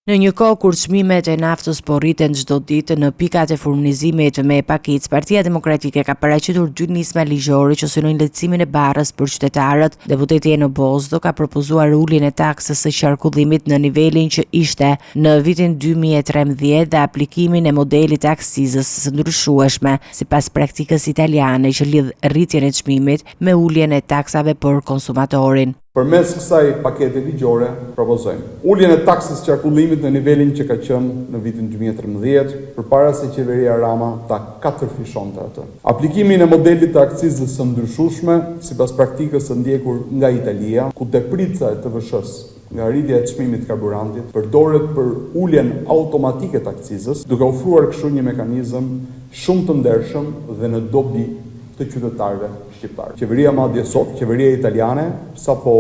Në një kohë kur çmimet e naftës po rriten çdo ditë në pikat e furnizimit me pakicë, Partia Demokratike ka paraqitur dy nisma ligjore që synojnë lehtësimin e barrës për qytetarët. Deputeti Eno Bozdo ka propozuar uljen e taksës së qarkullimit në nivelin që ishte në vitin 2013 dhe aplikimin e modelit të aksizës së ndryshueshme, sipas praktikës italiane që lidh rritjen e çmimit me uljen e taksave për konsumatorin. Përmes kësaj pakete ligjore propozojmë uljen e taksës qarkullimit në nivelin që ka qenë në vitin 2013, përpara se qeveria Rama ta katërfishonte atë. Aplikimin e modelit të akcizës së ndryshueshme, sipas praktikës së ndjekur nga Italia, ku deprica e TVSH-s nga rritja e çmimit të karburantit përdoret për uljen automatike të akcizës, duke ofruar kështu një mekanizëm shumë të ndershëm dhe në dobi të qytetarëve shqiptarë. Qeveria madje sot, qeveria italiane, sapo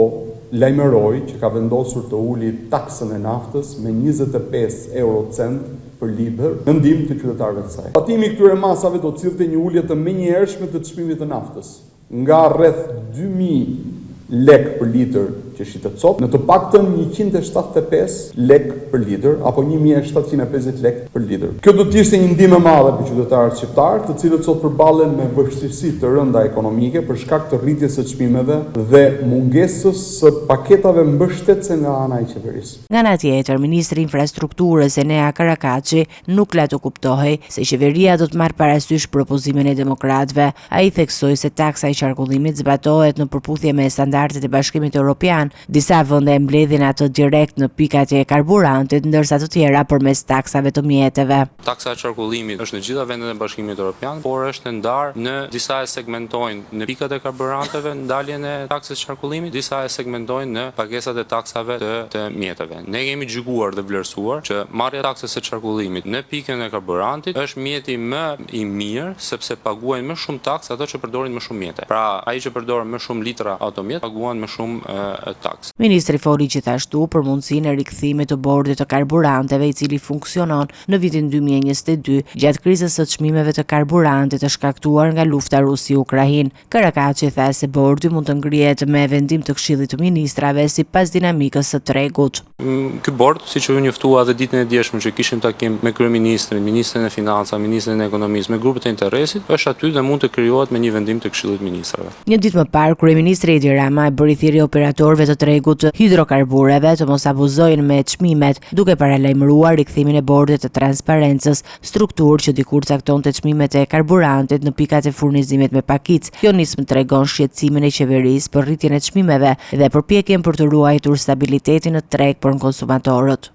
lajmëroi që ka vendosur të uli taksën e naftës me 25 eurocent për litër në ndihmë të qytetarëve të saj. Patimi i këtyre masave do të cillte një ulje të menjëhershme të çmimit të naftës, nga rreth 2000 lek për litër që shitet sot, në të paktën 175 lek për litër apo 1750 lek për litër. Kjo do të ishte një ndihmë e madhe për qytetarët shqiptar, të cilët sot përballen me vështirësi të rënda ekonomike për shkak të rritjes së çmimeve dhe mungesës së paketave mbështetëse nga ana e qeverisë. Nga ana tjetër, ministri i infrastrukturës Enea Karakaçi nuk la të kuptohej se qeveria do të marrë parasysh propozimin e demokratëve. Ai theksoi se taksa e qarkullimit zbatohet në përputhje me standardet e Bashkimit Evropian. Disa vende e mbledhin atë direkt në pikat e karburantit, ndërsa të tjera përmes taksave të mjeteve. Taksa e qarkullimit është në gjitha vendet e Bashkimit Evropian, por është ndarë në disa e segmentojnë në pikat e karburanteve ndaljen e taksës qarkullimit, disa e segmentojnë në pagesat e taksave të mjeteve. Ne kemi gjykuar dhe vlerësuar që marrja e taksës së qarkullimit në pikën e karburantit është mjeti më i mirë, sepse paguajnë më shumë taksë ato që përdorin më shumë mjete. Pra, ai që përdorin më shumë litra automjet paguan më shumë taksë. Ministri foli gjithashtu për mundësinë e rikthimit të bordit të karburanteve, i cili funksionon në vitin 2022 gjatë krizës së çmimeve të karburantit të shkaktuar nga lufta Rusi-Ukrainë. Karakaçi tha se bordi mund të ngrihet me vendim të Këshillit të Ministrave sipas dinamikës së tregut. Ky bord, siç u njoftua edhe ditën e djeshme që kishim takim me kryeministrin, ministrin e financave, ministrin e ekonomisë, me grupet e interesit, është aty dhe mund të krijohet me një vendim të Këshillit të Ministrave. Një ditë më parë, kryeministri Edi Rama e bëri thirrje operatorëve të tregut të hidrokarbureve të mos abuzojnë me çmimet, duke paralajmëruar rikthimin e bordit të transparencës, strukturë që dikur caktonte çmimet e karburantit në pikat e furnizimit me pakicë. Kjo nismë tregon shqetësimin e qeverisë për rritjen e çmimeve dhe përpjekjen për të ruajtur stabilitetin në treg për konsumatorët.